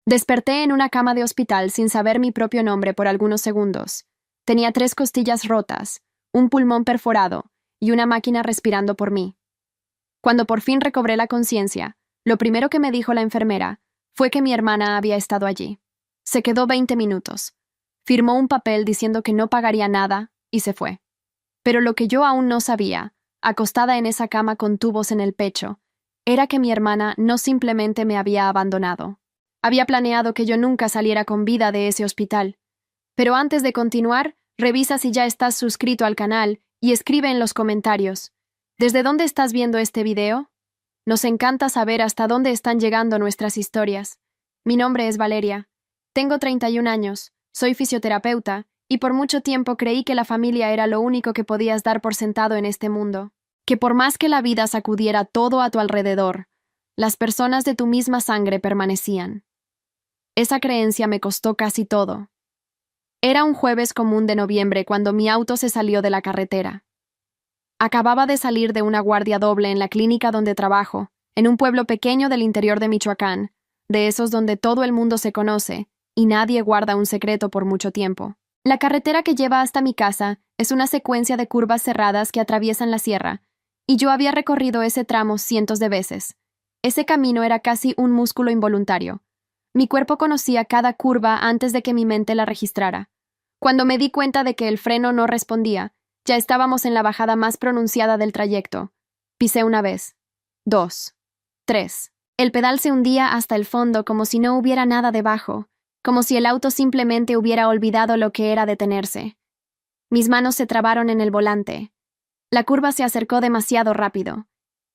Desperté en una cama de hospital sin saber mi propio nombre por algunos segundos. Tenía 3 costillas rotas, un pulmón perforado y una máquina respirando por mí. Cuando por fin recobré la conciencia, lo primero que me dijo la enfermera fue que mi hermana había estado allí. Se quedó 20 minutos. Firmó un papel diciendo que no pagaría nada y se fue. Pero lo que yo aún no sabía, acostada en esa cama con tubos en el pecho, era que mi hermana no simplemente me había abandonado. Había planeado que yo nunca saliera con vida de ese hospital. Pero antes de continuar, revisa si ya estás suscrito al canal y escribe en los comentarios: ¿desde dónde estás viendo este video? Nos encanta saber hasta dónde están llegando nuestras historias. Mi nombre es Valeria. Tengo 31 años, soy fisioterapeuta y por mucho tiempo creí que la familia era lo único que podías dar por sentado en este mundo. Que por más que la vida sacudiera todo a tu alrededor, las personas de tu misma sangre permanecían. Esa creencia me costó casi todo. Era un jueves común de noviembre cuando mi auto se salió de la carretera. Acababa de salir de una guardia doble en la clínica donde trabajo, en un pueblo pequeño del interior de Michoacán, de esos donde todo el mundo se conoce y nadie guarda un secreto por mucho tiempo. La carretera que lleva hasta mi casa es una secuencia de curvas cerradas que atraviesan la sierra, y yo había recorrido ese tramo cientos de veces. Ese camino era casi un músculo involuntario. Mi cuerpo conocía cada curva antes de que mi mente la registrara. Cuando me di cuenta de que el freno no respondía, ya estábamos en la bajada más pronunciada del trayecto. Pisé una vez, 2, 3. El pedal se hundía hasta el fondo como si no hubiera nada debajo, como si el auto simplemente hubiera olvidado lo que era detenerse. Mis manos se trabaron en el volante. La curva se acercó demasiado rápido.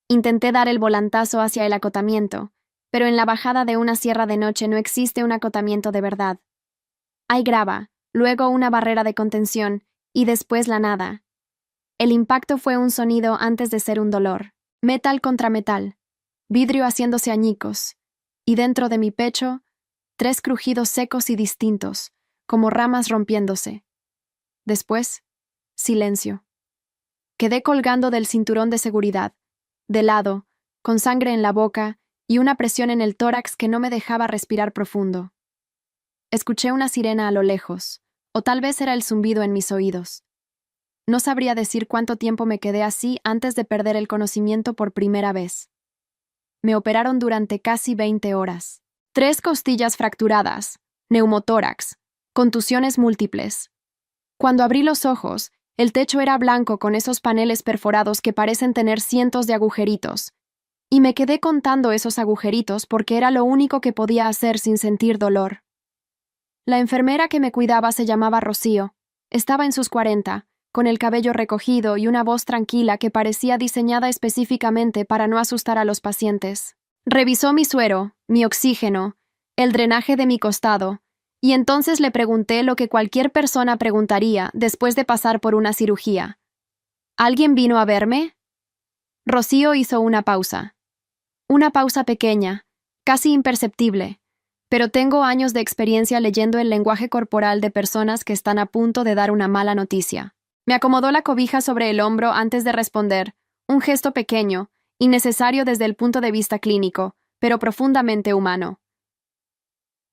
Intenté dar el volantazo hacia el acotamiento, pero en la bajada de una sierra de noche no existe un acotamiento de verdad. Hay grava, luego una barrera de contención, y después la nada. El impacto fue un sonido antes de ser un dolor. Metal contra metal, vidrio haciéndose añicos, y dentro de mi pecho, 3 crujidos secos y distintos, como ramas rompiéndose. Después, silencio. Quedé colgando del cinturón de seguridad, de lado, con sangre en la boca y una presión en el tórax que no me dejaba respirar profundo. Escuché una sirena a lo lejos, o tal vez era el zumbido en mis oídos. No sabría decir cuánto tiempo me quedé así antes de perder el conocimiento por primera vez. Me operaron durante casi 20 horas. 3 costillas fracturadas, neumotórax, contusiones múltiples. Cuando abrí los ojos, el techo era blanco con esos paneles perforados que parecen tener cientos de agujeritos, y me quedé contando esos agujeritos porque era lo único que podía hacer sin sentir dolor. La enfermera que me cuidaba se llamaba Rocío. Estaba en sus 40, con el cabello recogido y una voz tranquila que parecía diseñada específicamente para no asustar a los pacientes. Revisó mi suero, mi oxígeno, el drenaje de mi costado, y entonces le pregunté lo que cualquier persona preguntaría después de pasar por una cirugía. ¿Alguien vino a verme? Rocío hizo una pausa. Una pausa pequeña, casi imperceptible, pero tengo años de experiencia leyendo el lenguaje corporal de personas que están a punto de dar una mala noticia. Me acomodó la cobija sobre el hombro antes de responder, un gesto pequeño, innecesario desde el punto de vista clínico, pero profundamente humano.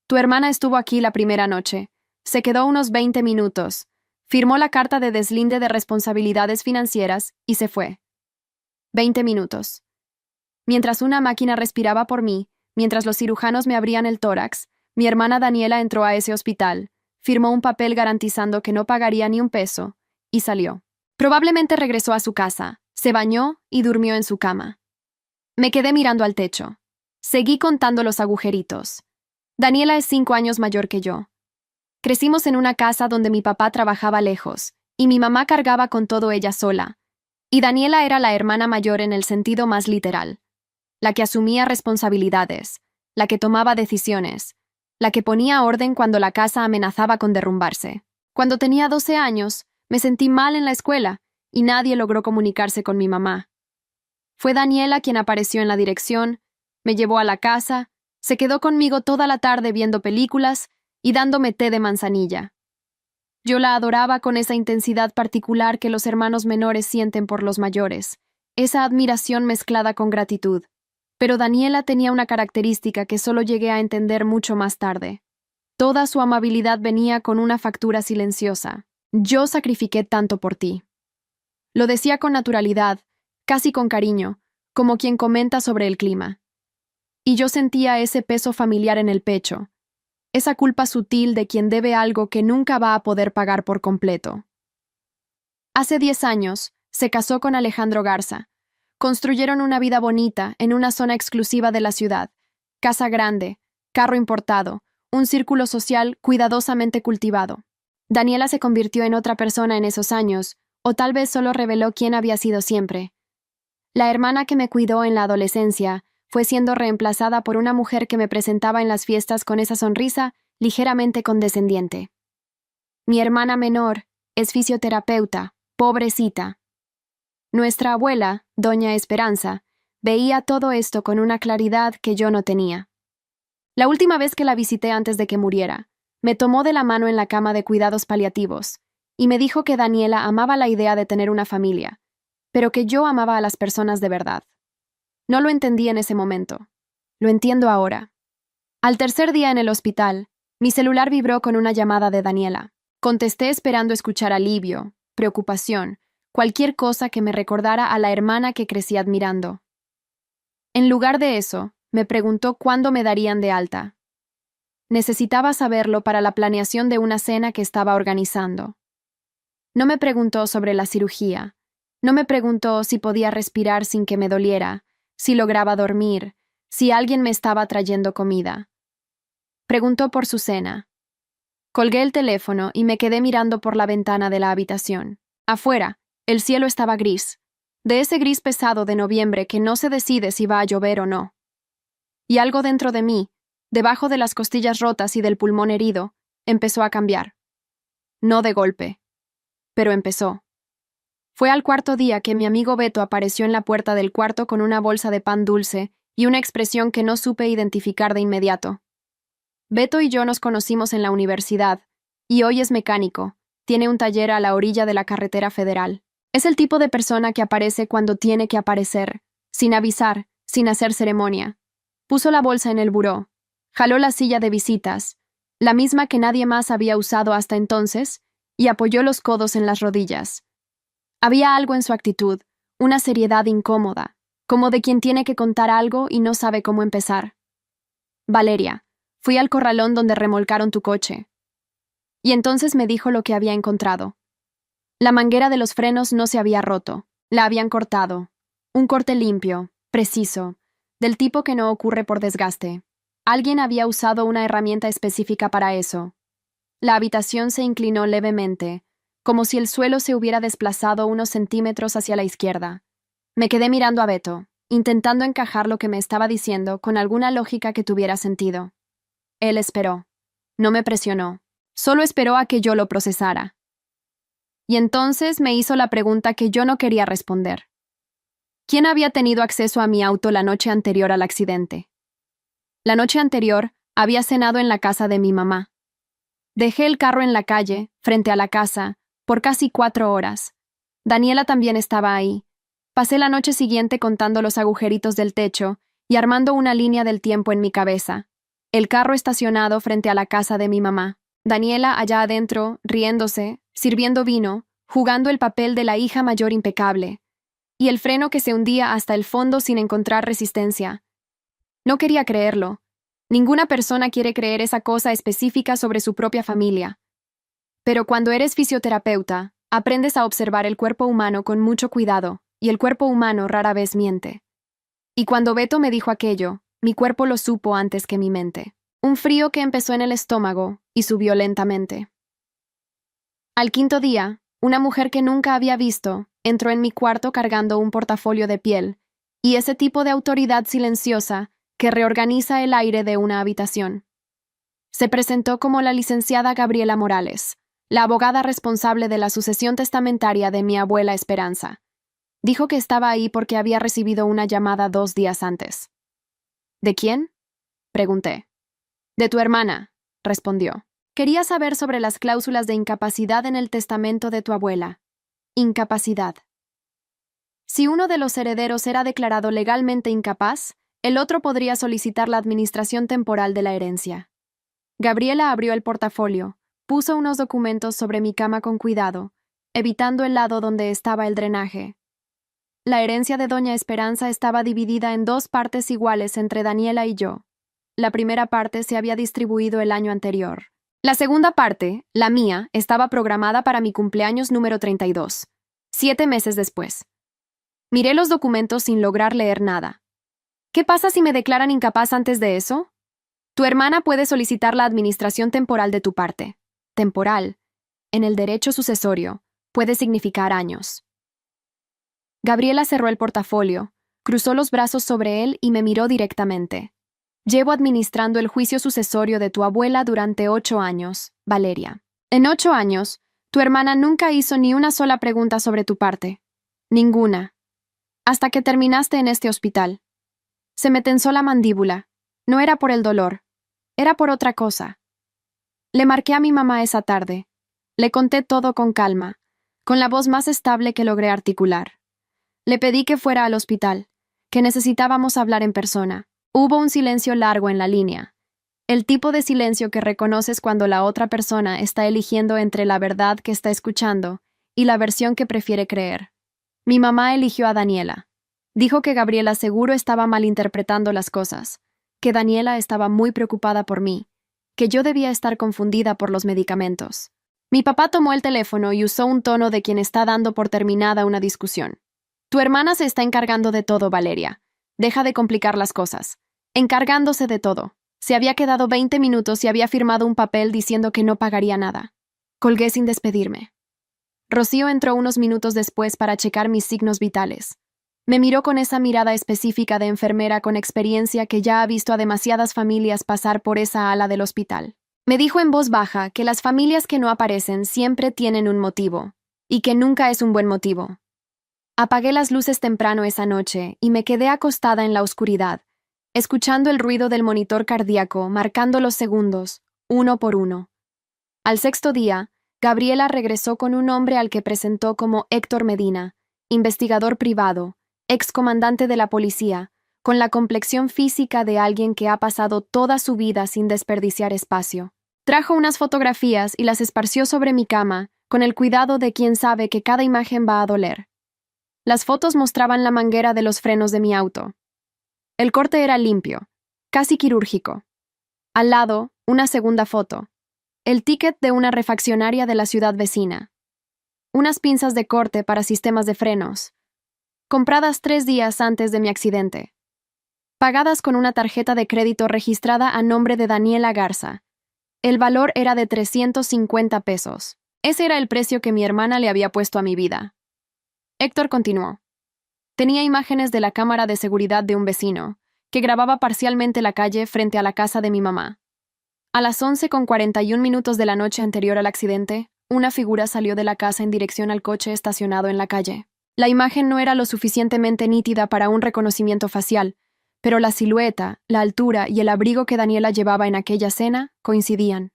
Tu hermana estuvo aquí la primera noche. Se quedó unos 20 minutos. Firmó la carta de deslinde de responsabilidades financieras y se fue. 20 minutos. Mientras una máquina respiraba por mí, mientras los cirujanos me abrían el tórax, mi hermana Daniela entró a ese hospital, firmó un papel garantizando que no pagaría ni un peso, y salió. Probablemente regresó a su casa, se bañó y durmió en su cama. Me quedé mirando al techo. Seguí contando los agujeritos. Daniela es 5 años mayor que yo. Crecimos en una casa donde mi papá trabajaba lejos, y mi mamá cargaba con todo ella sola. Y Daniela era la hermana mayor en el sentido más literal. La que asumía responsabilidades, la que tomaba decisiones, la que ponía orden cuando la casa amenazaba con derrumbarse. Cuando tenía 12 años, me sentí mal en la escuela, y nadie logró comunicarse con mi mamá. Fue Daniela quien apareció en la dirección, me llevó a la casa, se quedó conmigo toda la tarde viendo películas y dándome té de manzanilla. Yo la adoraba con esa intensidad particular que los hermanos menores sienten por los mayores, esa admiración mezclada con gratitud. Pero Daniela tenía una característica que solo llegué a entender mucho más tarde. Toda su amabilidad venía con una factura silenciosa. Yo sacrifiqué tanto por ti. Lo decía con naturalidad, casi con cariño, como quien comenta sobre el clima. Y yo sentía ese peso familiar en el pecho, esa culpa sutil de quien debe algo que nunca va a poder pagar por completo. Hace 10 años, se casó con Alejandro Garza. Construyeron una vida bonita en una zona exclusiva de la ciudad, casa grande, carro importado, un círculo social cuidadosamente cultivado. Daniela se convirtió en otra persona en esos años, o tal vez solo reveló quién había sido siempre. La hermana que me cuidó en la adolescencia fue siendo reemplazada por una mujer que me presentaba en las fiestas con esa sonrisa ligeramente condescendiente. Mi hermana menor es fisioterapeuta, pobrecita. Nuestra abuela, doña Esperanza, veía todo esto con una claridad que yo no tenía. La última vez que la visité antes de que muriera, me tomó de la mano en la cama de cuidados paliativos y me dijo que Daniela amaba la idea de tener una familia, pero que yo amaba a las personas de verdad. No lo entendí en ese momento. Lo entiendo ahora. Al tercer día en el hospital, mi celular vibró con una llamada de Daniela. Contesté esperando escuchar alivio, preocupación, cualquier cosa que me recordara a la hermana que crecí admirando. En lugar de eso, me preguntó cuándo me darían de alta. Necesitaba saberlo para la planeación de una cena que estaba organizando. No me preguntó sobre la cirugía. No me preguntó si podía respirar sin que me doliera, si lograba dormir, si alguien me estaba trayendo comida. Preguntó por su cena. Colgué el teléfono y me quedé mirando por la ventana de la habitación. Afuera, el cielo estaba gris, de ese gris pesado de noviembre que no se decide si va a llover o no. Y algo dentro de mí, debajo de las costillas rotas y del pulmón herido, empezó a cambiar. No de golpe, pero empezó. Fue al cuarto día que mi amigo Beto apareció en la puerta del cuarto con una bolsa de pan dulce y una expresión que no supe identificar de inmediato. Beto y yo nos conocimos en la universidad, y hoy es mecánico, tiene un taller a la orilla de la carretera federal. Es el tipo de persona que aparece cuando tiene que aparecer, sin avisar, sin hacer ceremonia. Puso la bolsa en el buró, jaló la silla de visitas, la misma que nadie más había usado hasta entonces, y apoyó los codos en las rodillas. Había algo en su actitud, una seriedad incómoda, como de quien tiene que contar algo y no sabe cómo empezar. Valeria, fui al corralón donde remolcaron tu coche. Y entonces me dijo lo que había encontrado. La manguera de los frenos no se había roto, la habían cortado. Un corte limpio, preciso, del tipo que no ocurre por desgaste. Alguien había usado una herramienta específica para eso. La habitación se inclinó levemente, como si el suelo se hubiera desplazado unos centímetros hacia la izquierda. Me quedé mirando a Beto, intentando encajar lo que me estaba diciendo con alguna lógica que tuviera sentido. Él esperó. No me presionó. Solo esperó a que yo lo procesara. Y entonces me hizo la pregunta que yo no quería responder. ¿Quién había tenido acceso a mi auto la noche anterior al accidente? La noche anterior había cenado en la casa de mi mamá. Dejé el carro en la calle, frente a la casa, por casi 4 horas. Daniela también estaba ahí. Pasé la noche siguiente contando los agujeritos del techo y armando una línea del tiempo en mi cabeza. El carro estacionado frente a la casa de mi mamá. Daniela allá adentro, riéndose, sirviendo vino, jugando el papel de la hija mayor impecable. Y el freno que se hundía hasta el fondo sin encontrar resistencia. No quería creerlo. Ninguna persona quiere creer esa cosa específica sobre su propia familia. Pero cuando eres fisioterapeuta, aprendes a observar el cuerpo humano con mucho cuidado, y el cuerpo humano rara vez miente. Y cuando Beto me dijo aquello, mi cuerpo lo supo antes que mi mente. Un frío que empezó en el estómago y subió lentamente. Al quinto día, una mujer que nunca había visto entró en mi cuarto cargando un portafolio de piel, y ese tipo de autoridad silenciosa que reorganiza el aire de una habitación. Se presentó como la licenciada Gabriela Morales, la abogada responsable de la sucesión testamentaria de mi abuela Esperanza. Dijo que estaba ahí porque había recibido una llamada 2 días antes. ¿De quién?, pregunté. De tu hermana, respondió. Quería saber sobre las cláusulas de incapacidad en el testamento de tu abuela. Incapacidad. Si uno de los herederos era declarado legalmente incapaz, El otro podría solicitar la administración temporal de la herencia. Gabriela abrió el portafolio, puso unos documentos sobre mi cama con cuidado, evitando el lado donde estaba el drenaje. La herencia de Doña Esperanza estaba dividida en 2 partes iguales entre Daniela y yo. La primera parte se había distribuido el año anterior. La segunda parte, la mía, estaba programada para mi cumpleaños número 32, 7 meses después. Miré los documentos sin lograr leer nada. ¿Qué pasa si me declaran incapaz antes de eso? Tu hermana puede solicitar la administración temporal de tu parte. Temporal, en el derecho sucesorio, puede significar años. Gabriela cerró el portafolio, cruzó los brazos sobre él y me miró directamente. Llevo administrando el juicio sucesorio de tu abuela durante 8 años, Valeria. En 8 años, tu hermana nunca hizo ni una sola pregunta sobre tu parte. Ninguna. Hasta que terminaste en este hospital. Se me tensó la mandíbula. No era por el dolor. Era por otra cosa. Le marqué a mi mamá esa tarde. Le conté todo con calma, con la voz más estable que logré articular. Le pedí que fuera al hospital, que necesitábamos hablar en persona. Hubo un silencio largo en la línea. El tipo de silencio que reconoces cuando la otra persona está eligiendo entre la verdad que está escuchando y la versión que prefiere creer. Mi mamá eligió a Daniela. Dijo que Gabriela seguro estaba malinterpretando las cosas, que Daniela estaba muy preocupada por mí, que yo debía estar confundida por los medicamentos. Mi papá tomó el teléfono y usó un tono de quien está dando por terminada una discusión. Tu hermana se está encargando de todo, Valeria. Deja de complicar las cosas. Encargándose de todo. Se había quedado 20 minutos y había firmado un papel diciendo que no pagaría nada. Colgué sin despedirme. Rocío entró unos minutos después para checar mis signos vitales. Me miró con esa mirada específica de enfermera con experiencia que ya ha visto a demasiadas familias pasar por esa ala del hospital. Me dijo en voz baja que las familias que no aparecen siempre tienen un motivo, y que nunca es un buen motivo. Apagué las luces temprano esa noche y me quedé acostada en la oscuridad, escuchando el ruido del monitor cardíaco marcando los segundos, uno por uno. Al 6.º día, Gabriela regresó con un hombre al que presentó como Héctor Medina, investigador privado, excomandante de la policía, con la complexión física de alguien que ha pasado toda su vida sin desperdiciar espacio. Trajo unas fotografías y las esparció sobre mi cama, con el cuidado de quien sabe que cada imagen va a doler. Las fotos mostraban la manguera de los frenos de mi auto. El corte era limpio, casi quirúrgico. Al lado, una segunda foto. El ticket de una refaccionaria de la ciudad vecina. Unas pinzas de corte para sistemas de frenos. Compradas 3 días antes de mi accidente. Pagadas con una tarjeta de crédito registrada a nombre de Daniela Garza. El valor era de 350 pesos. Ese era el precio que mi hermana le había puesto a mi vida. Héctor continuó. Tenía imágenes de la cámara de seguridad de un vecino, que grababa parcialmente la calle frente a la casa de mi mamá. A las 11:41 de la noche anterior al accidente, una figura salió de la casa en dirección al coche estacionado en la calle. La imagen no era lo suficientemente nítida para un reconocimiento facial, pero la silueta, la altura y el abrigo que Daniela llevaba en aquella cena coincidían.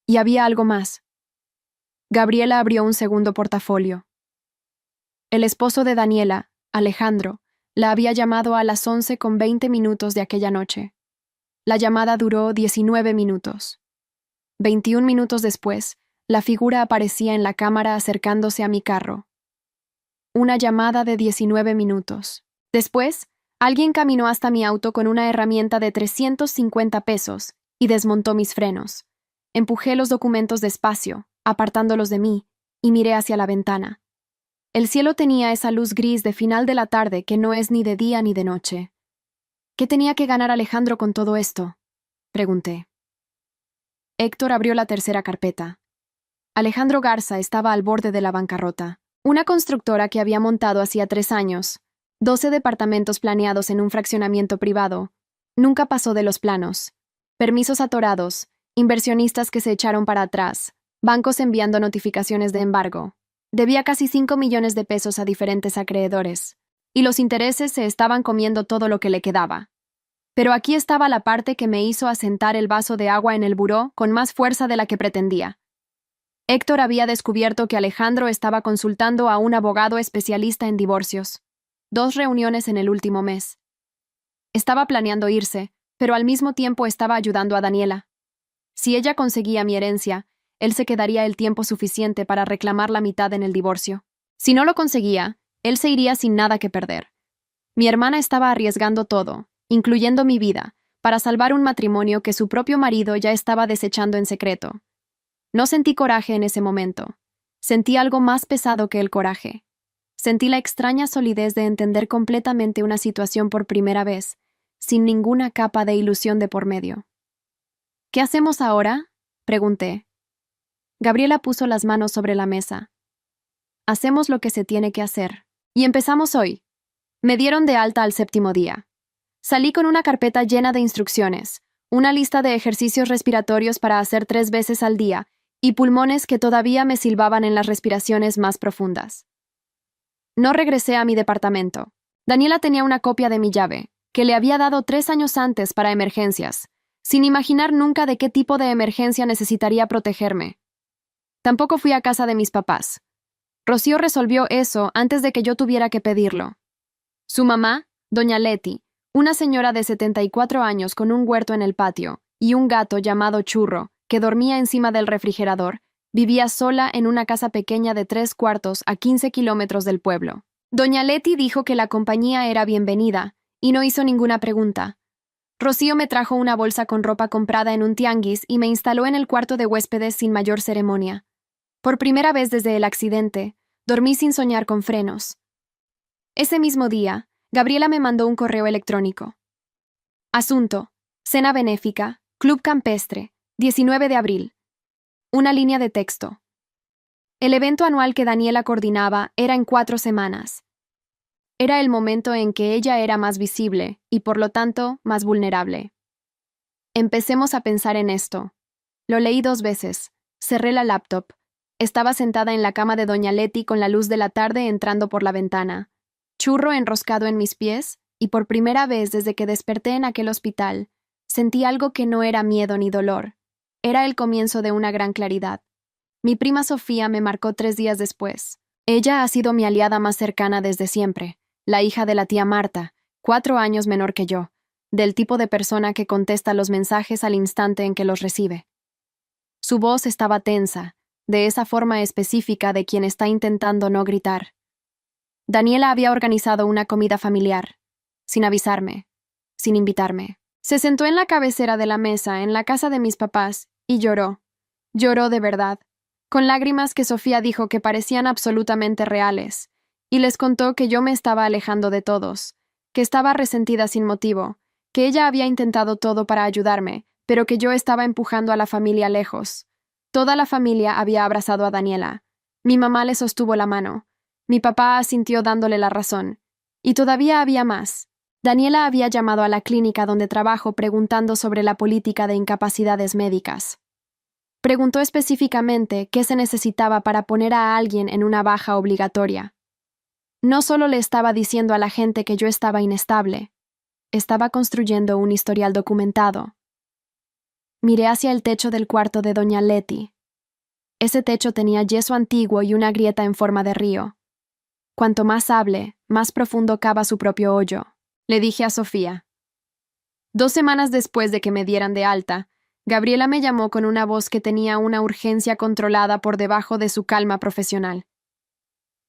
Y había algo más. Gabriela abrió un segundo portafolio. El esposo de Daniela, Alejandro, la había llamado a las 11:20 de aquella noche. La llamada duró 19 minutos. 21 minutos después, la figura aparecía en la cámara acercándose a mi carro. Una llamada de 19 minutos. Después, alguien caminó hasta mi auto con una herramienta de 350 pesos y desmontó mis frenos. Empujé los documentos despacio, apartándolos de mí, y miré hacia la ventana. El cielo tenía esa luz gris de final de la tarde que no es ni de día ni de noche. ¿Qué tenía que ganar Alejandro con todo esto?, pregunté. Héctor abrió la tercera carpeta. Alejandro Garza estaba al borde de la bancarrota. Una constructora que había montado hacía 3 años, 12 departamentos planeados en un fraccionamiento privado, nunca pasó de los planos. Permisos atorados, inversionistas que se echaron para atrás, bancos enviando notificaciones de embargo. Debía casi 5 millones de pesos a diferentes acreedores, y los intereses se estaban comiendo todo lo que le quedaba. Pero aquí estaba la parte que me hizo asentar el vaso de agua en el buró con más fuerza de la que pretendía. Héctor había descubierto que Alejandro estaba consultando a un abogado especialista en divorcios. 2 reuniones en el último mes. Estaba planeando irse, pero al mismo tiempo estaba ayudando a Daniela. Si ella conseguía mi herencia, él se quedaría el tiempo suficiente para reclamar la mitad en el divorcio. Si no lo conseguía, él se iría sin nada que perder. Mi hermana estaba arriesgando todo, incluyendo mi vida, para salvar un matrimonio que su propio marido ya estaba desechando en secreto. No sentí coraje en ese momento. Sentí algo más pesado que el coraje. Sentí la extraña solidez de entender completamente una situación por primera vez, sin ninguna capa de ilusión de por medio. ¿Qué hacemos ahora?, pregunté. Gabriela puso las manos sobre la mesa. Hacemos lo que se tiene que hacer. Y empezamos hoy. Me dieron de alta al 7º día. Salí con una carpeta llena de instrucciones, una lista de ejercicios respiratorios para hacer 3 veces al día y pulmones que todavía me silbaban en las respiraciones más profundas. No regresé a mi departamento. Daniela tenía una copia de mi llave, que le había dado 3 años antes para emergencias, sin imaginar nunca de qué tipo de emergencia necesitaría protegerme. Tampoco fui a casa de mis papás. Rocío resolvió eso antes de que yo tuviera que pedirlo. Su mamá, doña Leti, una señora de 74 años con un huerto en el patio y un gato llamado Churro, que dormía encima del refrigerador, vivía sola en una casa pequeña de 3 cuartos a 15 kilómetros del pueblo. Doña Leti dijo que la compañía era bienvenida y no hizo ninguna pregunta. Rocío me trajo una bolsa con ropa comprada en un tianguis y me instaló en el cuarto de huéspedes sin mayor ceremonia. Por primera vez desde el accidente, dormí sin soñar con frenos. Ese mismo día, Gabriela me mandó un correo electrónico. Asunto: cena benéfica, Club Campestre, 19 de abril. Una línea de texto. El evento anual que Daniela coordinaba era en 4 semanas. Era el momento en que ella era más visible y, por lo tanto, más vulnerable. Empecemos a pensar en esto. Lo leí 2 veces. Cerré la laptop. Estaba sentada en la cama de doña Leti con la luz de la tarde entrando por la ventana. Churro enroscado en mis pies, y por primera vez desde que desperté en aquel hospital, sentí algo que no era miedo ni dolor. Era el comienzo de una gran claridad. Mi prima Sofía me marcó 3 días después. Ella ha sido mi aliada más cercana desde siempre, la hija de la tía Marta, 4 años menor que yo, del tipo de persona que contesta los mensajes al instante en que los recibe. Su voz estaba tensa, de esa forma específica de quien está intentando no gritar. Daniela había organizado una comida familiar, sin avisarme, sin invitarme. Se sentó en la cabecera de la mesa en la casa de mis papás y lloró. Lloró de verdad, con lágrimas que Sofía dijo que parecían absolutamente reales, y les contó que yo me estaba alejando de todos, que estaba resentida sin motivo, que ella había intentado todo para ayudarme, pero que yo estaba empujando a la familia lejos. Toda la familia había abrazado a Daniela. Mi mamá le sostuvo la mano. Mi papá asintió dándole la razón. Y todavía había más. Daniela había llamado a la clínica donde trabajo preguntando sobre la política de incapacidades médicas. Preguntó específicamente qué se necesitaba para poner a alguien en una baja obligatoria. No solo le estaba diciendo a la gente que yo estaba inestable, estaba construyendo un historial documentado. Miré hacia el techo del cuarto de doña Leti. Ese techo tenía yeso antiguo y una grieta en forma de río. Cuanto más hable, más profundo cava su propio hoyo, le dije a Sofía. 2 semanas después de que me dieran de alta, Gabriela me llamó con una voz que tenía una urgencia controlada por debajo de su calma profesional.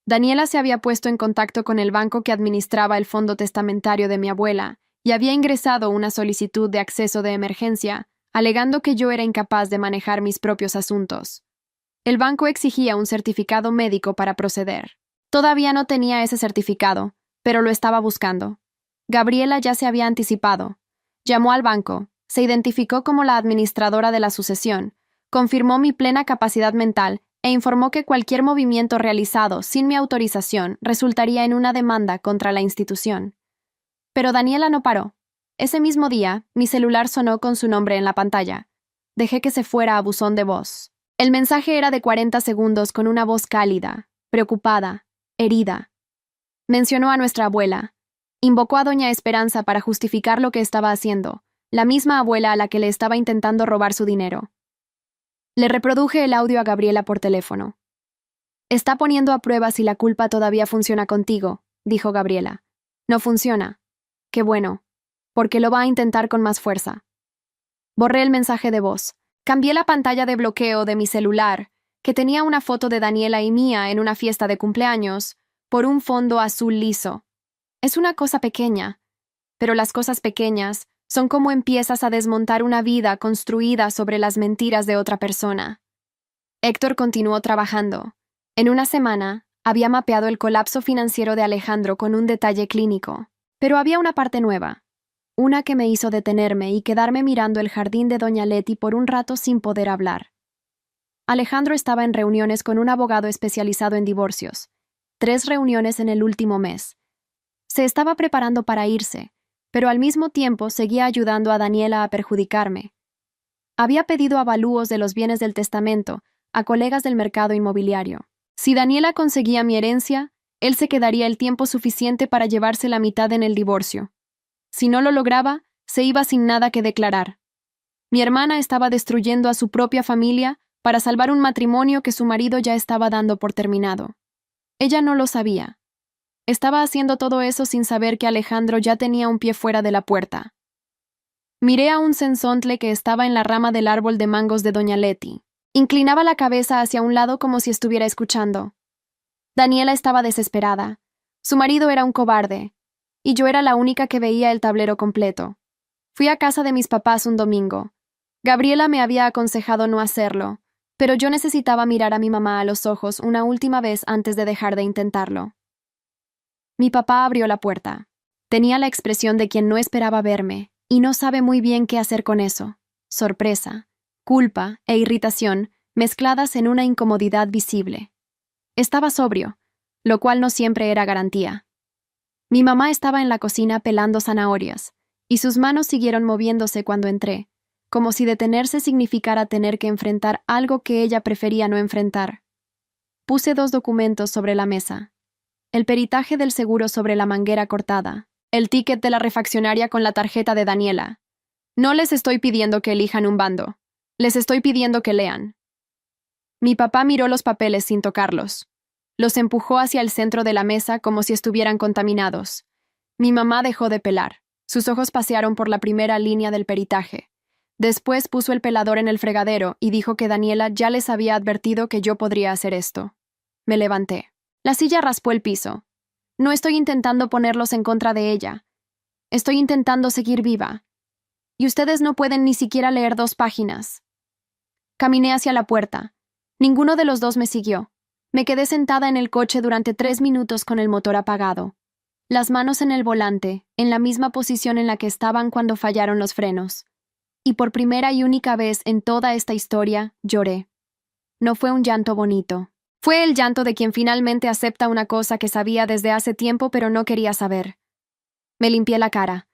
Daniela se había puesto en contacto con el banco que administraba el fondo testamentario de mi abuela y había ingresado una solicitud de acceso de emergencia, alegando que yo era incapaz de manejar mis propios asuntos. El banco exigía un certificado médico para proceder. Todavía no tenía ese certificado, pero lo estaba buscando. Gabriela ya se había anticipado. Llamó al banco, se identificó como la administradora de la sucesión, confirmó mi plena capacidad mental e informó que cualquier movimiento realizado sin mi autorización resultaría en una demanda contra la institución. Pero Daniela no paró. Ese mismo día, mi celular sonó con su nombre en la pantalla. Dejé que se fuera a buzón de voz. El mensaje era de 40 segundos con una voz cálida, preocupada, herida. Mencionó a nuestra abuela. Invocó a doña Esperanza para justificar lo que estaba haciendo, la misma abuela a la que le estaba intentando robar su dinero. Le reproduje el audio a Gabriela por teléfono. Está poniendo a prueba si la culpa todavía funciona contigo, dijo Gabriela. No funciona. Qué bueno. porque lo va a intentar con más fuerza. Borré el mensaje de voz. Cambié la pantalla de bloqueo de mi celular, que tenía una foto de Daniela y mía en una fiesta de cumpleaños, por un fondo azul liso. Es una cosa pequeña, pero las cosas pequeñas son como empiezas a desmontar una vida construida sobre las mentiras de otra persona. Héctor continuó trabajando. En una semana, había mapeado el colapso financiero de Alejandro con un detalle clínico. Pero había una parte nueva. Una que me hizo detenerme y quedarme mirando el jardín de Doña Leti por un rato sin poder hablar. Alejandro estaba en reuniones con un abogado especializado en divorcios. 3 reuniones en el último mes. Se estaba preparando para irse, pero al mismo tiempo seguía ayudando a Daniela a perjudicarme. Había pedido avalúos de los bienes del testamento a colegas del mercado inmobiliario. Si Daniela conseguía mi herencia, él se quedaría el tiempo suficiente para llevarse la mitad en el divorcio. Si no lo lograba, se iba sin nada que declarar. Mi hermana estaba destruyendo a su propia familia para salvar un matrimonio que su marido ya estaba dando por terminado. Ella no lo sabía. Estaba haciendo todo eso sin saber que Alejandro ya tenía un pie fuera de la puerta. Miré a un sensontle que estaba en la rama del árbol de mangos de Doña Leti. Inclinaba la cabeza hacia un lado como si estuviera escuchando. Daniela estaba desesperada. Su marido era un cobarde, y yo era la única que veía el tablero completo. Fui a casa de mis papás un domingo. Gabriela me había aconsejado no hacerlo, pero yo necesitaba mirar a mi mamá a los ojos una última vez antes de dejar de intentarlo. Mi papá abrió la puerta. Tenía la expresión de quien no esperaba verme, y no sabe muy bien qué hacer con eso. Sorpresa, culpa e irritación mezcladas en una incomodidad visible. Estaba sobrio, lo cual no siempre era garantía. Mi mamá estaba en la cocina pelando zanahorias, y sus manos siguieron moviéndose cuando entré, como si detenerse significara tener que enfrentar algo que ella prefería no enfrentar. Puse 2 documentos sobre la mesa. El peritaje del seguro sobre la manguera cortada, el ticket de la refaccionaria con la tarjeta de Daniela. No les estoy pidiendo que elijan un bando. Les estoy pidiendo que lean. Mi papá miró los papeles sin tocarlos. Los empujó hacia el centro de la mesa como si estuvieran contaminados. Mi mamá dejó de pelar. Sus ojos pasearon por la primera línea del peritaje. Después puso el pelador en el fregadero y dijo que Daniela ya les había advertido que yo podría hacer esto. Me levanté. La silla raspó el piso. No estoy intentando ponerlos en contra de ella. Estoy intentando seguir viva. Y ustedes no pueden ni siquiera leer 2 páginas. Caminé hacia la puerta. Ninguno de los dos me siguió. Me quedé sentada en el coche durante 3 minutos con el motor apagado. Las manos en el volante, en la misma posición en la que estaban cuando fallaron los frenos. Y por primera y única vez en toda esta historia, lloré. No fue un llanto bonito. Fue el llanto de quien finalmente acepta una cosa que sabía desde hace tiempo pero no quería saber. Me limpié la cara.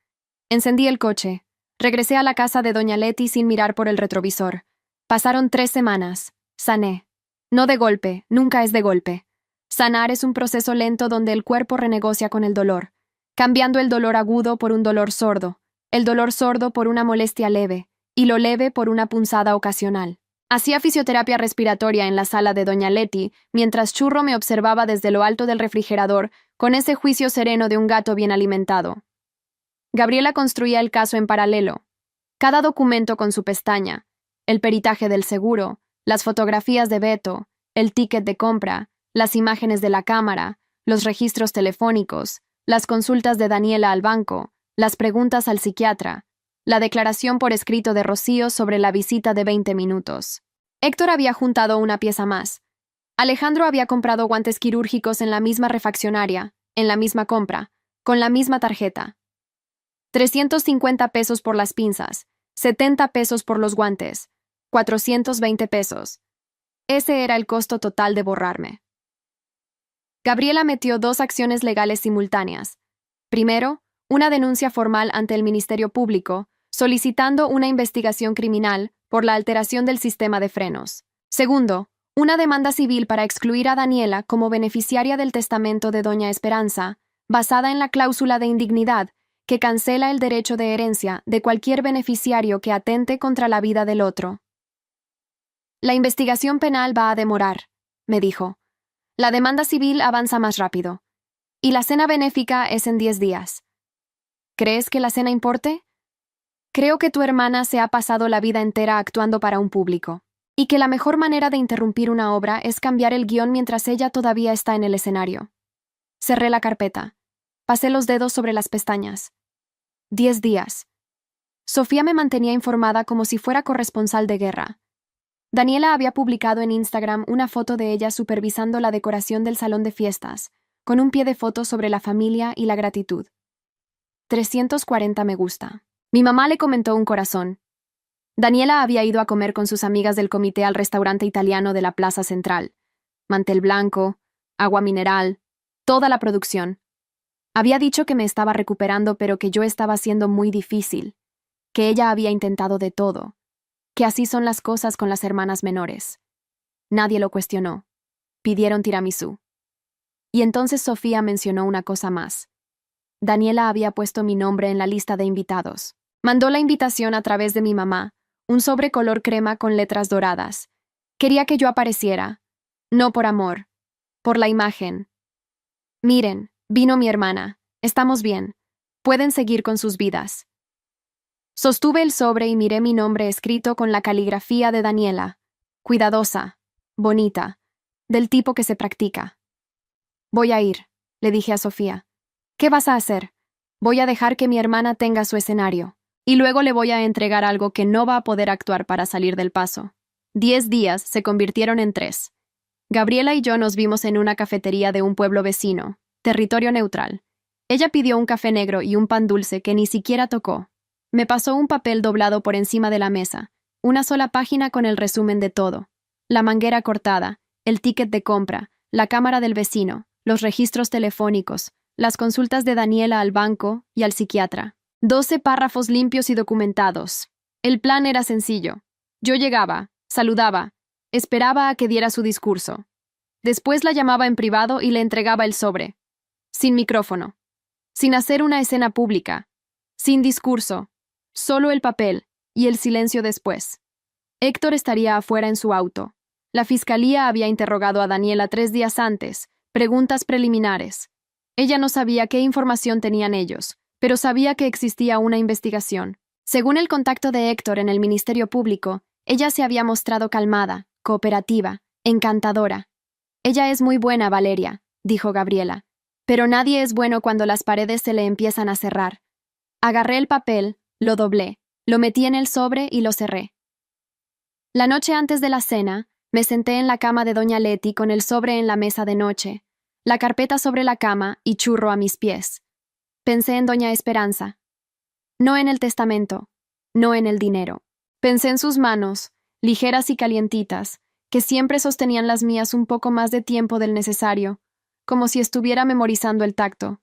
Encendí el coche. Regresé a la casa de Doña Leti sin mirar por el retrovisor. Pasaron 3 semanas. Sané. No de golpe, nunca es de golpe. Sanar es un proceso lento donde el cuerpo renegocia con el dolor, cambiando el dolor agudo por un dolor sordo, el dolor sordo por una molestia leve, y lo leve por una punzada ocasional. Hacía fisioterapia respiratoria en la sala de Doña Leti, mientras Churro me observaba desde lo alto del refrigerador con ese juicio sereno de un gato bien alimentado. Gabriela construía el caso en paralelo. Cada documento con su pestaña, el peritaje del seguro, las fotografías de Beto, el ticket de compra, las imágenes de la cámara, los registros telefónicos, las consultas de Daniela al banco, las preguntas al psiquiatra, la declaración por escrito de Rocío sobre la visita de 20 minutos. Héctor había juntado una pieza más. Alejandro había comprado guantes quirúrgicos en la misma refaccionaria, en la misma compra, con la misma tarjeta. 350 pesos por las pinzas, 70 pesos por los guantes, 420 pesos. Ese era el costo total de borrarme. Gabriela metió 2 acciones legales simultáneas. Primero, una denuncia formal ante el Ministerio Público, solicitando una investigación criminal por la alteración del sistema de frenos. Segundo, una demanda civil para excluir a Daniela como beneficiaria del testamento de Doña Esperanza, basada en la cláusula de indignidad que cancela el derecho de herencia de cualquier beneficiario que atente contra la vida del otro. La investigación penal va a demorar, me dijo. La demanda civil avanza más rápido. Y la cena benéfica es en 10 días. ¿Crees que la cena importe? Creo que tu hermana se ha pasado la vida entera actuando para un público, y que la mejor manera de interrumpir una obra es cambiar el guión mientras ella todavía está en el escenario. Cerré la carpeta. Pasé los dedos sobre las pestañas. 10 días. Sofía me mantenía informada como si fuera corresponsal de guerra. Daniela había publicado en Instagram una foto de ella supervisando la decoración del salón de fiestas, con un pie de foto sobre la familia y la gratitud. 340 me gusta. Mi mamá le comentó un corazón. Daniela había ido a comer con sus amigas del comité al restaurante italiano de la Plaza Central. Mantel blanco, agua mineral, toda la producción. Había dicho que me estaba recuperando, pero que yo estaba siendo muy difícil, que ella había intentado de todo, que así son las cosas con las hermanas menores. Nadie lo cuestionó. Pidieron tiramisú. Y entonces Sofía mencionó una cosa más. Daniela había puesto mi nombre en la lista de invitados. Mandó la invitación a través de mi mamá, un sobre color crema con letras doradas. Quería que yo apareciera. No por amor, por la imagen. Miren, vino mi hermana. Estamos bien. Pueden seguir con sus vidas. Sostuve el sobre y miré mi nombre escrito con la caligrafía de Daniela. Cuidadosa, bonita, del tipo que se practica. Voy a ir, le dije a Sofía. ¿Qué vas a hacer? Voy a dejar que mi hermana tenga su escenario. Y luego le voy a entregar algo que no va a poder actuar para salir del paso. 10 días se convirtieron en 3. Gabriela y yo nos vimos en una cafetería de un pueblo vecino, territorio neutral. Ella pidió un café negro y un pan dulce que ni siquiera tocó. Me pasó un papel doblado por encima de la mesa, una sola página con el resumen de todo. La manguera cortada, el ticket de compra, la cámara del vecino, los registros telefónicos, las consultas de Daniela al banco y al psiquiatra. 12 párrafos limpios y documentados. El plan era sencillo. Yo llegaba, saludaba, esperaba a que diera su discurso. Después la llamaba en privado y le entregaba el sobre. Sin micrófono. Sin hacer una escena pública. Sin discurso. Solo el papel y el silencio después. Héctor estaría afuera en su auto. La fiscalía había interrogado a Daniela 3 días antes, preguntas preliminares. Ella no sabía qué información tenían ellos, pero sabía que existía una investigación. Según el contacto de Héctor en el Ministerio Público, ella se había mostrado calmada, cooperativa, encantadora. Ella es muy buena, Valeria, dijo Gabriela. Pero nadie es bueno cuando las paredes se le empiezan a cerrar. Agarré el papel, lo doblé, lo metí en el sobre y lo cerré. La noche antes de la cena, me senté en la cama de doña Leti con el sobre en la mesa de noche, la carpeta sobre la cama y churro a mis pies. Pensé en doña Esperanza. No en el testamento, no en el dinero. Pensé en sus manos, ligeras y calientitas, que siempre sostenían las mías un poco más de tiempo del necesario, como si estuviera memorizando el tacto.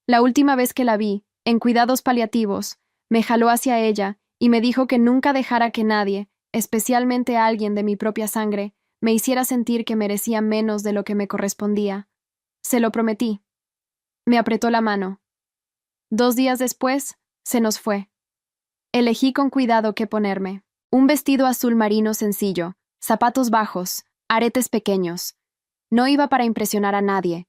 La última vez que la vi, en cuidados paliativos, me jaló hacia ella y me dijo que nunca dejara que nadie, especialmente alguien de mi propia sangre, me hiciera sentir que merecía menos de lo que me correspondía. Se lo prometí. Me apretó la mano. 2 días después, se nos fue. Elegí con cuidado qué ponerme. Un vestido azul marino sencillo, zapatos bajos, aretes pequeños. No iba para impresionar a nadie.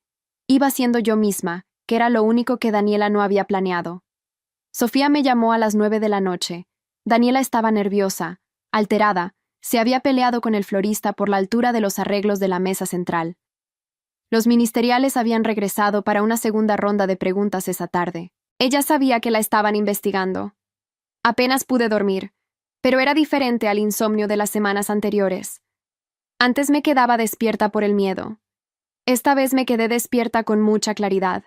Iba siendo yo misma, que era lo único que Daniela no había planeado. Sofía me llamó a las 9 de la noche. Daniela estaba nerviosa, alterada, se había peleado con el florista por la altura de los arreglos de la mesa central. Los ministeriales habían regresado para una segunda ronda de preguntas esa tarde. Ella sabía que la estaban investigando. Apenas pude dormir, pero era diferente al insomnio de las semanas anteriores. Antes me quedaba despierta por el miedo. Esta vez me quedé despierta con mucha claridad.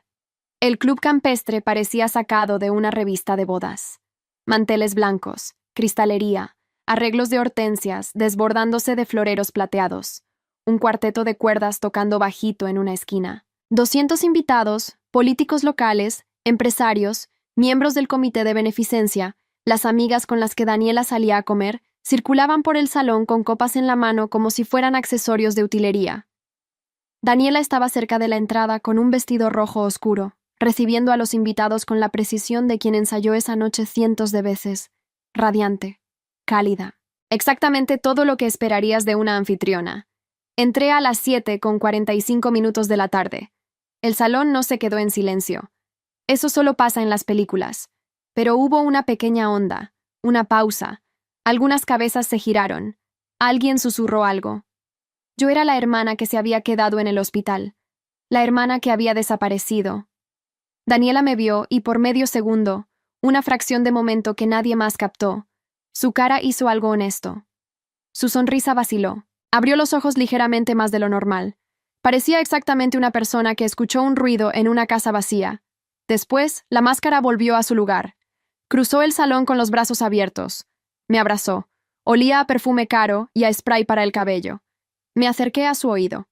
El club campestre parecía sacado de una revista de bodas. Manteles blancos, cristalería, arreglos de hortensias desbordándose de floreros plateados. Un cuarteto de cuerdas tocando bajito en una esquina. 200 invitados, políticos locales, empresarios, miembros del comité de beneficencia, las amigas con las que Daniela salía a comer, circulaban por el salón con copas en la mano como si fueran accesorios de utilería. Daniela estaba cerca de la entrada con un vestido rojo oscuro, recibiendo a los invitados con la precisión de quien ensayó esa noche cientos de veces. Radiante, cálida. Exactamente todo lo que esperarías de una anfitriona. Entré a las 7:45 de la tarde. El salón no se quedó en silencio. Eso solo pasa en las películas. Pero hubo una pequeña onda, una pausa. Algunas cabezas se giraron. Alguien susurró algo. Yo era la hermana que se había quedado en el hospital. La hermana que había desaparecido. Daniela me vio y por medio segundo, una fracción de momento que nadie más captó, su cara hizo algo honesto. Su sonrisa vaciló. Abrió los ojos ligeramente más de lo normal. Parecía exactamente una persona que escuchó un ruido en una casa vacía. Después, la máscara volvió a su lugar. Cruzó el salón con los brazos abiertos. Me abrazó. Olía a perfume caro y a spray para el cabello. Me acerqué a su oído.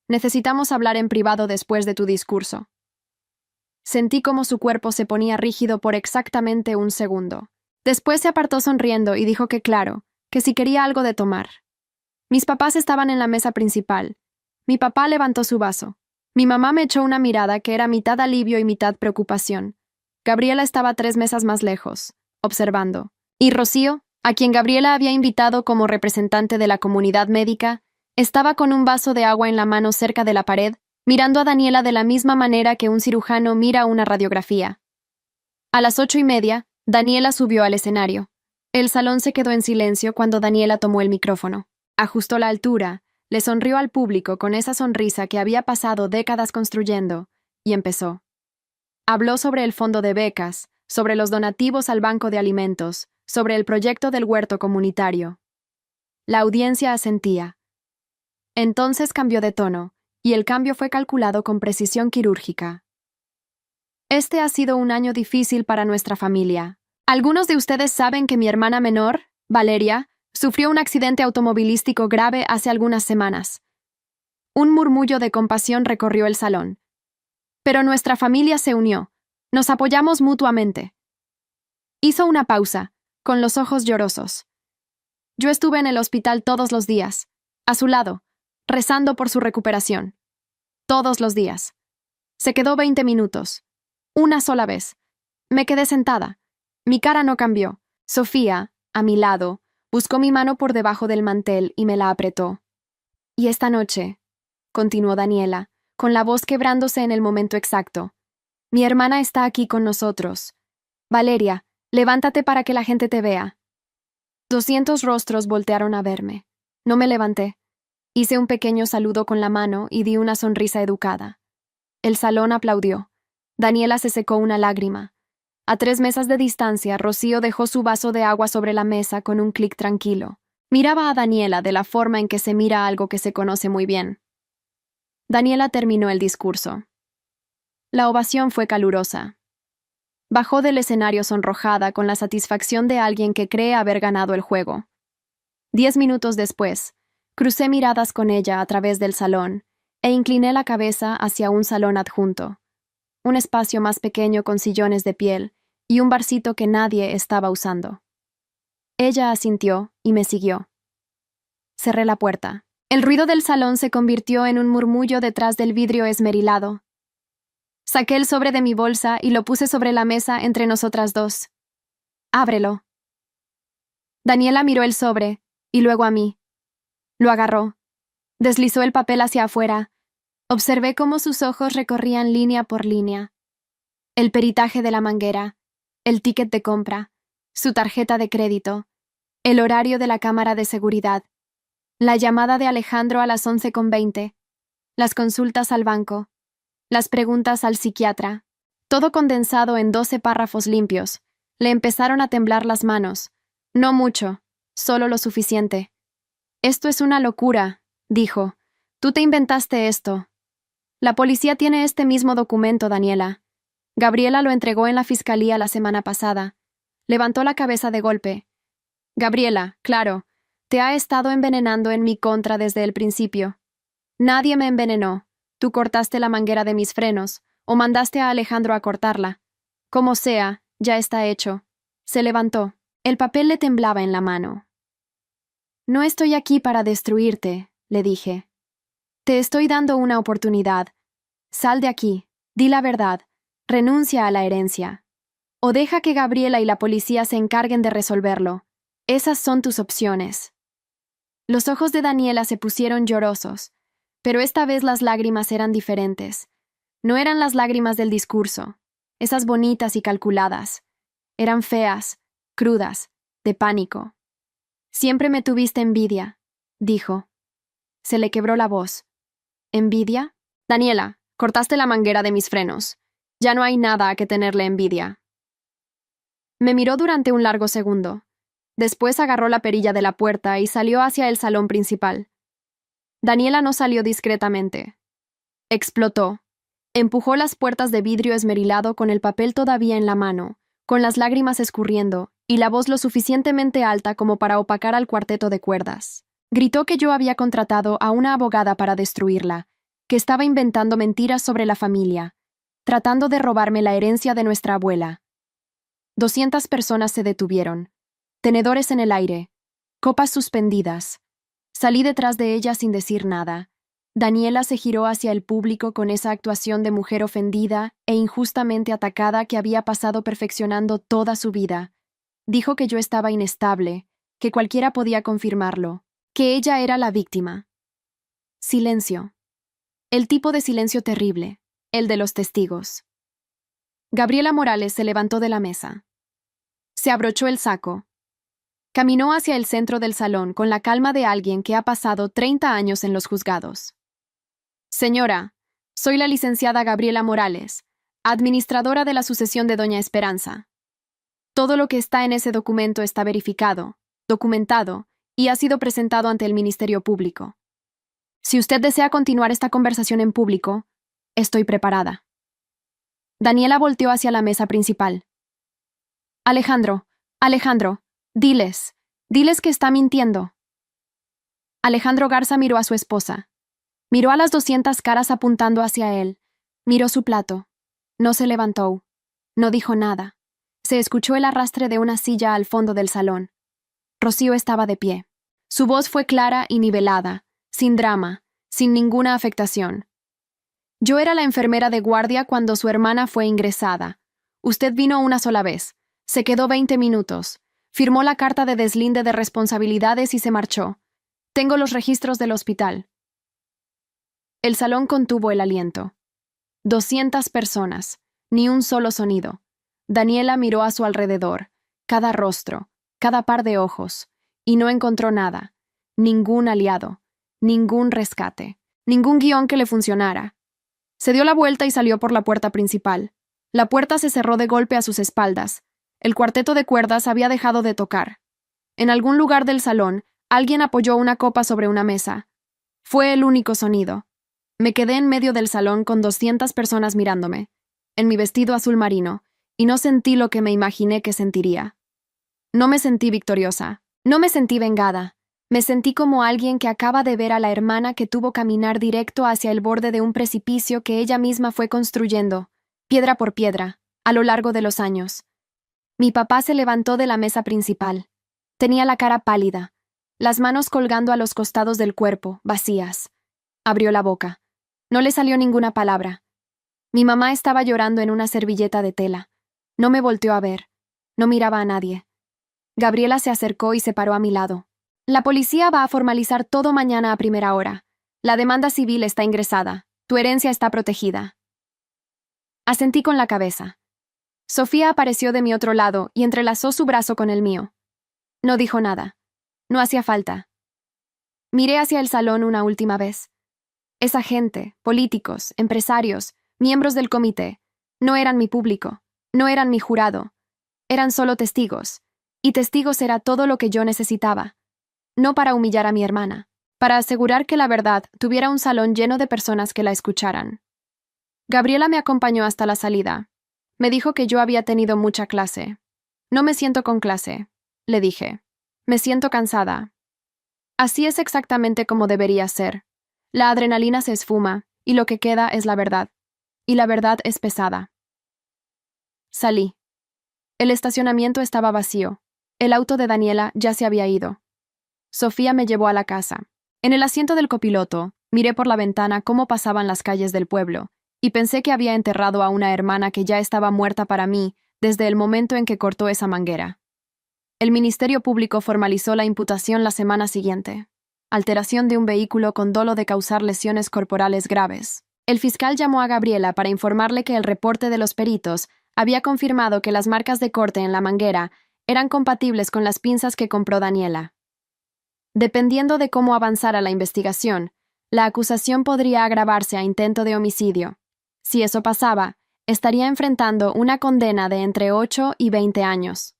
Necesitamos hablar en privado después de tu discurso. Sentí como su cuerpo se ponía rígido por exactamente un segundo. Después se apartó sonriendo y dijo que claro, que si quería algo de tomar. Mis papás estaban en la mesa principal. Mi papá levantó su vaso. Mi mamá me echó una mirada que era mitad alivio y mitad preocupación. Gabriela estaba 3 mesas más lejos, observando. Y Rocío, a quien Gabriela había invitado como representante de la comunidad médica, estaba con un vaso de agua en la mano cerca de la pared, mirando a Daniela de la misma manera que un cirujano mira una radiografía. A las 8:30, Daniela subió al escenario. El salón se quedó en silencio cuando Daniela tomó el micrófono. Ajustó la altura, le sonrió al público con esa sonrisa que había pasado décadas construyendo, y empezó. Habló sobre el fondo de becas, sobre los donativos al banco de alimentos, sobre el proyecto del huerto comunitario. La audiencia asentía. Entonces cambió de tono, y el cambio fue calculado con precisión quirúrgica. Este ha sido un año difícil para nuestra familia. Algunos de ustedes saben que mi hermana menor, Valeria, sufrió un accidente automovilístico grave hace algunas semanas. Un murmullo de compasión recorrió el salón. Pero nuestra familia se unió. Nos apoyamos mutuamente. Hizo una pausa, con los ojos llorosos. Yo estuve en el hospital todos los días, a su lado, rezando por su recuperación. Todos los días. Se quedó 20 minutos. Una sola vez. Me quedé sentada. Mi cara no cambió. Sofía, a mi lado, buscó mi mano por debajo del mantel y me la apretó. Y esta noche, continuó Daniela, con la voz quebrándose en el momento exacto, mi hermana está aquí con nosotros. Valeria, levántate para que la gente te vea. 200 rostros voltearon a verme. No me levanté. Hice un pequeño saludo con la mano y di una sonrisa educada. El salón aplaudió. Daniela se secó una lágrima. A 3 mesas de distancia, Rocío dejó su vaso de agua sobre la mesa con un clic tranquilo. Miraba a Daniela de la forma en que se mira algo que se conoce muy bien. Daniela terminó el discurso. La ovación fue calurosa. Bajó del escenario sonrojada con la satisfacción de alguien que cree haber ganado el juego. 10 minutos después, crucé miradas con ella a través del salón e incliné la cabeza hacia un salón adjunto. Un espacio más pequeño con sillones de piel y un barcito que nadie estaba usando. Ella asintió y me siguió. Cerré la puerta. El ruido del salón se convirtió en un murmullo detrás del vidrio esmerilado. Saqué el sobre de mi bolsa y lo puse sobre la mesa entre nosotras dos. Ábrelo. Daniela miró el sobre y luego a mí. Lo agarró. Deslizó el papel hacia afuera. Observé cómo sus ojos recorrían línea por línea. El peritaje de la manguera, el ticket de compra, su tarjeta de crédito, el horario de la cámara de seguridad, la llamada de Alejandro a las 11:20, las consultas al banco, las preguntas al psiquiatra, todo condensado en 12 párrafos limpios. Le empezaron a temblar las manos. No mucho, solo lo suficiente. Esto es una locura, dijo. Tú te inventaste esto. La policía tiene este mismo documento, Daniela. Gabriela lo entregó en la fiscalía la semana pasada. Levantó la cabeza de golpe. Gabriela, claro, te ha estado envenenando en mi contra desde el principio. Nadie me envenenó. Tú cortaste la manguera de mis frenos, o mandaste a Alejandro a cortarla. Como sea, ya está hecho. Se levantó. El papel le temblaba en la mano. No estoy aquí para destruirte, le dije. Te estoy dando una oportunidad. Sal de aquí, di la verdad, renuncia a la herencia. O deja que Gabriela y la policía se encarguen de resolverlo. Esas son tus opciones. Los ojos de Daniela se pusieron llorosos, pero esta vez las lágrimas eran diferentes. No eran las lágrimas del discurso, esas bonitas y calculadas. Eran feas, crudas, de pánico. Siempre me tuviste envidia, dijo. Se le quebró la voz. ¿Envidia? Daniela, cortaste la manguera de mis frenos. Ya no hay nada a que tenerle envidia. Me miró durante un largo segundo. Después agarró la perilla de la puerta y salió hacia el salón principal. Daniela no salió discretamente. Explotó. Empujó las puertas de vidrio esmerilado con el papel todavía en la mano, con las lágrimas escurriendo, y la voz lo suficientemente alta como para opacar al cuarteto de cuerdas. Gritó que yo había contratado a una abogada para destruirla, que estaba inventando mentiras sobre la familia, tratando de robarme la herencia de nuestra abuela. 200 personas se detuvieron. Tenedores en el aire. Copas suspendidas. Salí detrás de ella sin decir nada. Daniela se giró hacia el público con esa actuación de mujer ofendida e injustamente atacada que había pasado perfeccionando toda su vida. Dijo que yo estaba inestable, que cualquiera podía confirmarlo, que ella era la víctima. Silencio. El tipo de silencio terrible, el de los testigos. Gabriela Morales se levantó de la mesa. Se abrochó el saco. Caminó hacia el centro del salón con la calma de alguien que ha pasado 30 años en los juzgados. Señora, soy la licenciada Gabriela Morales, administradora de la sucesión de Doña Esperanza. Todo lo que está en ese documento está verificado, documentado y ha sido presentado ante el Ministerio Público. Si usted desea continuar esta conversación en público, estoy preparada. Daniela volteó hacia la mesa principal. Alejandro, diles que está mintiendo. Alejandro Garza miró a su esposa. Miró a las 200 caras apuntando hacia él. Miró su plato. No se levantó. No dijo nada. Se escuchó el arrastre de una silla al fondo del salón. Rocío estaba de pie. Su voz fue clara y nivelada, sin drama, sin ninguna afectación. Yo era la enfermera de guardia cuando su hermana fue ingresada. Usted vino una sola vez. Se quedó 20 minutos. Firmó la carta de deslinde de responsabilidades y se marchó. Tengo los registros del hospital. El salón contuvo el aliento. 200 personas, ni un solo sonido. Daniela miró a su alrededor, cada rostro, cada par de ojos, y no encontró nada, ningún aliado, ningún rescate, ningún guión que le funcionara. Se dio la vuelta y salió por la puerta principal. La puerta se cerró de golpe a sus espaldas. El cuarteto de cuerdas había dejado de tocar. En algún lugar del salón, alguien apoyó una copa sobre una mesa. Fue el único sonido. Me quedé en medio del salón con 200 personas mirándome, en mi vestido azul marino, y no sentí lo que me imaginé que sentiría. No me sentí victoriosa, no me sentí vengada. Me sentí como alguien que acaba de ver a la hermana que tuvo que caminar directo hacia el borde de un precipicio que ella misma fue construyendo, piedra por piedra, a lo largo de los años. Mi papá se levantó de la mesa principal. Tenía la cara pálida, las manos colgando a los costados del cuerpo, vacías. Abrió la boca. No le salió ninguna palabra. Mi mamá estaba llorando en una servilleta de tela. No me volteó a ver. No miraba a nadie. Gabriela se acercó y se paró a mi lado. La policía va a formalizar todo mañana a primera hora. La demanda civil está ingresada. Tu herencia está protegida. Asentí con la cabeza. Sofía apareció de mi otro lado y entrelazó su brazo con el mío. No dijo nada. No hacía falta. Miré hacia el salón una última vez. Esa gente, políticos, empresarios, miembros del comité, no eran mi público, no eran mi jurado. Eran solo testigos. Y testigos era todo lo que yo necesitaba. No para humillar a mi hermana, para asegurar que la verdad tuviera un salón lleno de personas que la escucharan. Gabriela me acompañó hasta la salida. Me dijo que yo había tenido mucha clase. No me siento con clase, le dije. Me siento cansada. Así es exactamente como debería ser. La adrenalina se esfuma, y lo que queda es la verdad. Y la verdad es pesada. Salí. El estacionamiento estaba vacío. El auto de Daniela ya se había ido. Sofía me llevó a la casa. En el asiento del copiloto, miré por la ventana cómo pasaban las calles del pueblo, y pensé que había enterrado a una hermana que ya estaba muerta para mí desde el momento en que cortó esa manguera. El Ministerio Público formalizó la imputación la semana siguiente. Alteración de un vehículo con dolo de causar lesiones corporales graves. El fiscal llamó a Gabriela para informarle que el reporte de los peritos había confirmado que las marcas de corte en la manguera eran compatibles con las pinzas que compró Daniela. Dependiendo de cómo avanzara la investigación, la acusación podría agravarse a intento de homicidio. Si eso pasaba, estaría enfrentando una condena de entre 8 y 20 años.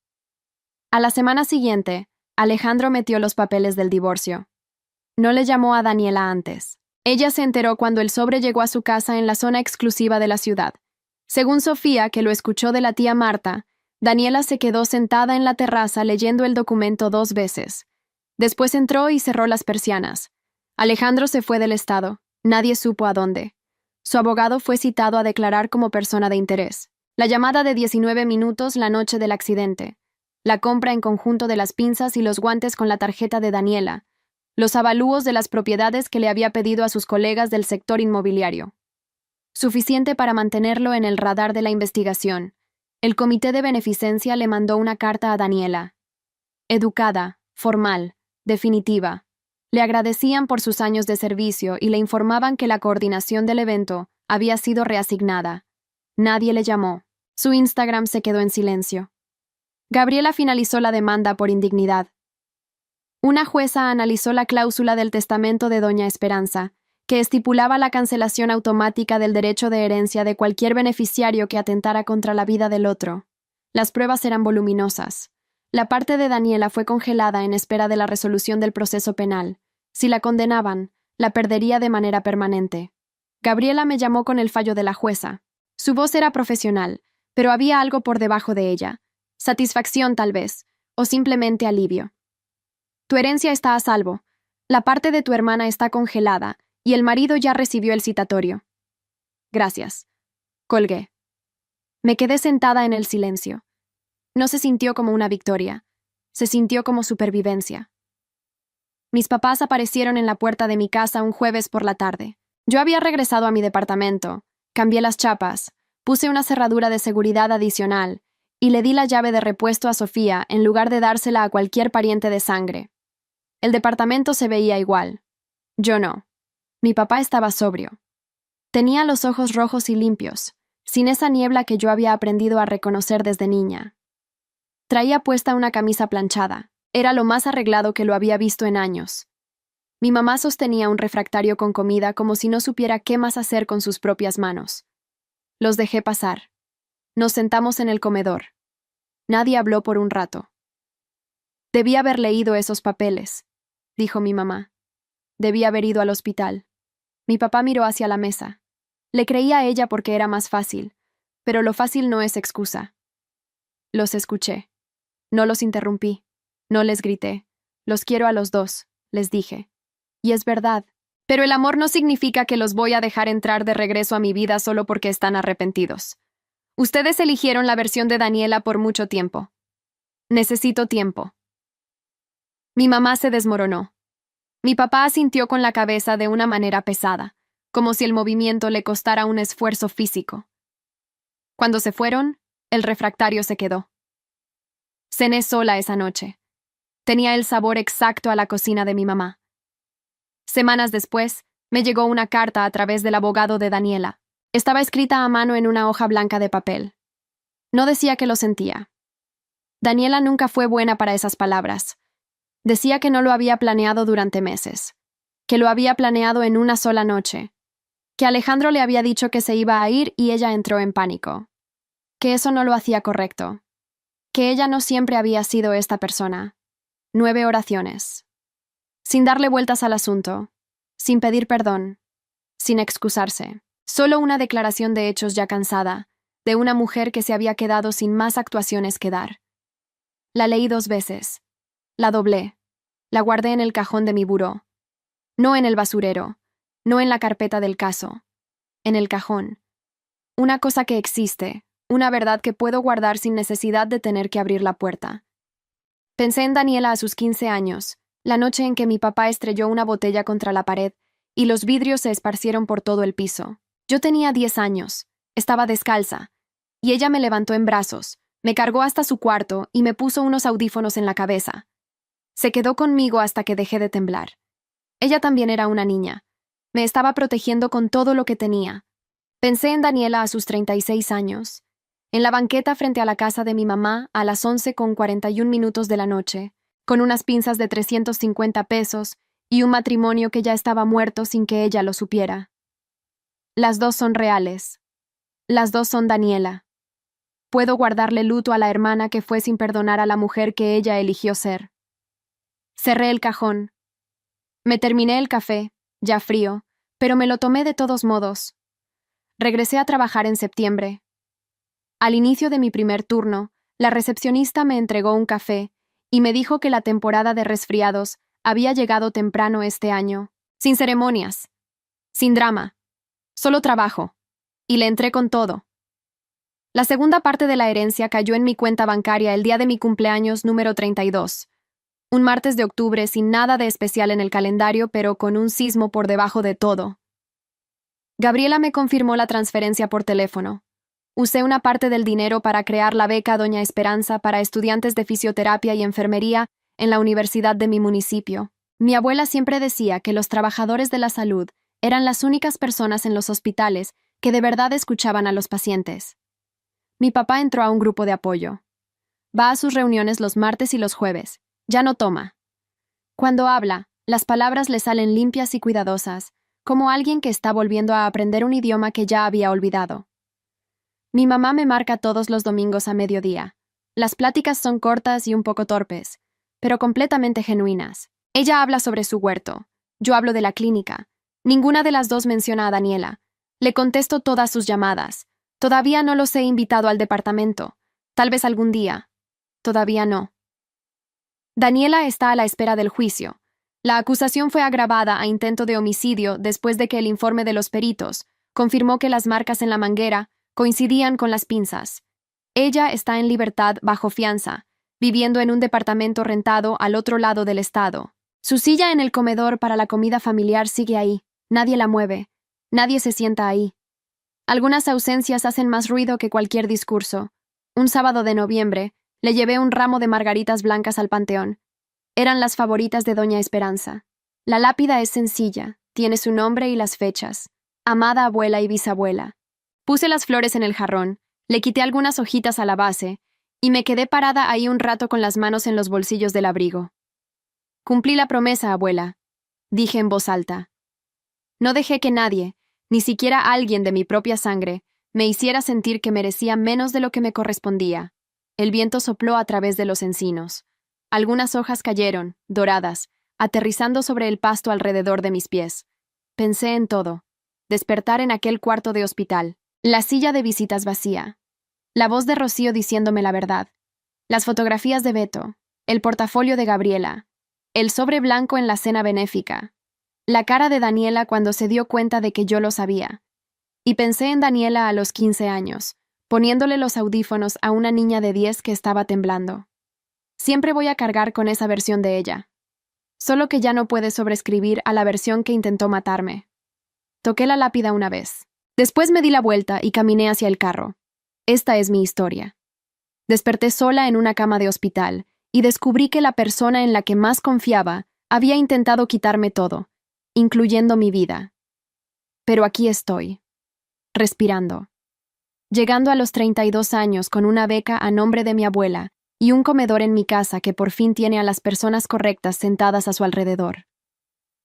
A la semana siguiente, Alejandro metió los papeles del divorcio. No le llamó a Daniela antes. Ella se enteró cuando el sobre llegó a su casa en la zona exclusiva de la ciudad. Según Sofía, que lo escuchó de la tía Marta, Daniela se quedó sentada en la terraza leyendo el documento 2 veces. Después entró y cerró las persianas. Alejandro se fue del estado. Nadie supo a dónde. Su abogado fue citado a declarar como persona de interés. La llamada de 19 minutos la noche del accidente. La compra en conjunto de las pinzas y los guantes con la tarjeta de Daniela. Los avalúos de las propiedades que le había pedido a sus colegas del sector inmobiliario. Suficiente para mantenerlo en el radar de la investigación. El comité de beneficencia le mandó una carta a Daniela. Educada, formal, definitiva. Le agradecían por sus años de servicio y le informaban que la coordinación del evento había sido reasignada. Nadie le llamó. Su Instagram se quedó en silencio. Gabriela finalizó la demanda por indignidad. Una jueza analizó la cláusula del testamento de Doña Esperanza, que estipulaba la cancelación automática del derecho de herencia de cualquier beneficiario que atentara contra la vida del otro. Las pruebas eran voluminosas. La parte de Daniela fue congelada en espera de la resolución del proceso penal. Si la condenaban, la perdería de manera permanente. Gabriela me llamó con el fallo de la jueza. Su voz era profesional, pero había algo por debajo de ella. Satisfacción, tal vez, o simplemente alivio. Tu herencia está a salvo. La parte de tu hermana está congelada, y el marido ya recibió el citatorio. Gracias. Colgué. Me quedé sentada en el silencio. No se sintió como una victoria. Se sintió como supervivencia. Mis papás aparecieron en la puerta de mi casa un jueves por la tarde. Yo había regresado a mi departamento, cambié las chapas, puse una cerradura de seguridad adicional y le di la llave de repuesto a Sofía en lugar de dársela a cualquier pariente de sangre. El departamento se veía igual. Yo no. Mi papá estaba sobrio. Tenía los ojos rojos y limpios, sin esa niebla que yo había aprendido a reconocer desde niña. Traía puesta una camisa planchada. Era lo más arreglado que lo había visto en años. Mi mamá sostenía un refractario con comida como si no supiera qué más hacer con sus propias manos. Los dejé pasar. Nos sentamos en el comedor. Nadie habló por un rato. Debí haber leído esos papeles, dijo mi mamá. Debí haber ido al hospital. Mi papá miró hacia la mesa. Le creía a ella porque era más fácil, pero lo fácil no es excusa. Los escuché. No los interrumpí. No les grité. Los quiero a los dos, les dije. Y es verdad. Pero el amor no significa que los voy a dejar entrar de regreso a mi vida solo porque están arrepentidos. Ustedes eligieron la versión de Daniela por mucho tiempo. Necesito tiempo. Mi mamá se desmoronó. Mi papá asintió con la cabeza de una manera pesada, como si el movimiento le costara un esfuerzo físico. Cuando se fueron, el refractario se quedó. Cené sola esa noche. Tenía el sabor exacto a la cocina de mi mamá. Semanas después, me llegó una carta a través del abogado de Daniela. Estaba escrita a mano en una hoja blanca de papel. No decía que lo sentía. Daniela nunca fue buena para esas palabras. Decía que no lo había planeado durante meses, que lo había planeado en una sola noche, que Alejandro le había dicho que se iba a ir y ella entró en pánico, que eso no lo hacía correcto, que ella no siempre había sido esta persona. 9 oraciones. Sin darle vueltas al asunto, sin pedir perdón, sin excusarse. Solo una declaración de hechos ya cansada, de una mujer que se había quedado sin más actuaciones que dar. La leí 2 veces. La doblé. La guardé en el cajón de mi buró. No en el basurero. No en la carpeta del caso. En el cajón. Una cosa que existe. Una verdad que puedo guardar sin necesidad de tener que abrir la puerta. Pensé en Daniela a sus 15 años, la noche en que mi papá estrelló una botella contra la pared y los vidrios se esparcieron por todo el piso. Yo tenía 10 años. Estaba descalza. Y ella me levantó en brazos, me cargó hasta su cuarto y me puso unos audífonos en la cabeza. Se quedó conmigo hasta que dejé de temblar. Ella también era una niña. Me estaba protegiendo con todo lo que tenía. Pensé en Daniela a sus 36 años. en la banqueta frente a la casa de mi mamá a las 11:41 de la noche, con unas pinzas de 350 pesos y un matrimonio que ya estaba muerto sin que ella lo supiera. Las dos son reales. Las dos son Daniela. Puedo guardarle luto a la hermana que fue sin perdonar a la mujer que ella eligió ser. Cerré el cajón. Me terminé el café, ya frío, pero me lo tomé de todos modos. Regresé a trabajar en septiembre. Al inicio de mi primer turno, la recepcionista me entregó un café y me dijo que la temporada de resfriados había llegado temprano este año, sin ceremonias, sin drama, solo trabajo, y le entré con todo. La segunda parte de la herencia cayó en mi cuenta bancaria el día de mi cumpleaños número 32, un martes de octubre sin nada de especial en el calendario, pero con un sismo por debajo de todo. Gabriela me confirmó la transferencia por teléfono. Usé una parte del dinero para crear la beca Doña Esperanza para estudiantes de fisioterapia y enfermería en la universidad de mi municipio. Mi abuela siempre decía que los trabajadores de la salud eran las únicas personas en los hospitales que de verdad escuchaban a los pacientes. Mi papá entró a un grupo de apoyo. Va a sus reuniones los martes y los jueves. Ya no toma. Cuando habla, las palabras le salen limpias y cuidadosas, como alguien que está volviendo a aprender un idioma que ya había olvidado. Mi mamá me marca todos los domingos a mediodía. Las pláticas son cortas y un poco torpes, pero completamente genuinas. Ella habla sobre su huerto. Yo hablo de la clínica. Ninguna de las dos menciona a Daniela. Le contesto todas sus llamadas. Todavía no los he invitado al departamento. Tal vez algún día. Todavía no. Daniela está a la espera del juicio. La acusación fue agravada a intento de homicidio después de que el informe de los peritos confirmó que las marcas en la manguera coincidían con las pinzas. Ella está en libertad bajo fianza, viviendo en un departamento rentado al otro lado del estado. Su silla en el comedor para la comida familiar sigue ahí. Nadie la mueve. Nadie se sienta ahí. Algunas ausencias hacen más ruido que cualquier discurso. Un sábado de noviembre, le llevé un ramo de margaritas blancas al panteón. Eran las favoritas de Doña Esperanza. La lápida es sencilla, tiene su nombre y las fechas. Amada abuela y bisabuela. Puse las flores en el jarrón, le quité algunas hojitas a la base, y me quedé parada ahí un rato con las manos en los bolsillos del abrigo. Cumplí la promesa, abuela, dije en voz alta. No dejé que nadie, ni siquiera alguien de mi propia sangre, me hiciera sentir que merecía menos de lo que me correspondía. El viento sopló a través de los encinos. Algunas hojas cayeron, doradas, aterrizando sobre el pasto alrededor de mis pies. Pensé en todo. Despertar en aquel cuarto de hospital. La silla de visitas vacía. La voz de Rocío diciéndome la verdad. Las fotografías de Beto. El portafolio de Gabriela. El sobre blanco en la cena benéfica. La cara de Daniela cuando se dio cuenta de que yo lo sabía. Y pensé en Daniela a los 15 años, poniéndole los audífonos a una niña de 10 que estaba temblando. Siempre voy a cargar con esa versión de ella. Solo que ya no puede sobreescribir a la versión que intentó matarme. Toqué la lápida una vez. Después me di la vuelta y caminé hacia el carro. Esta es mi historia. Desperté sola en una cama de hospital y descubrí que la persona en la que más confiaba había intentado quitarme todo, incluyendo mi vida. Pero aquí estoy, respirando. Llegando a los 32 años con una beca a nombre de mi abuela y un comedor en mi casa que por fin tiene a las personas correctas sentadas a su alrededor.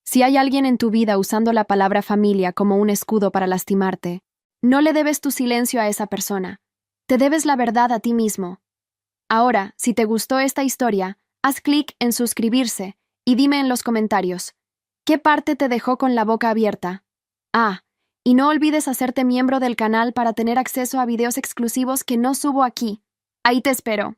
Si hay alguien en tu vida usando la palabra familia como un escudo para lastimarte, no le debes tu silencio a esa persona. Te debes la verdad a ti mismo. Ahora, si te gustó esta historia, haz clic en suscribirse y dime en los comentarios, ¿qué parte te dejó con la boca abierta? Y no olvides hacerte miembro del canal para tener acceso a videos exclusivos que no subo aquí. Ahí te espero.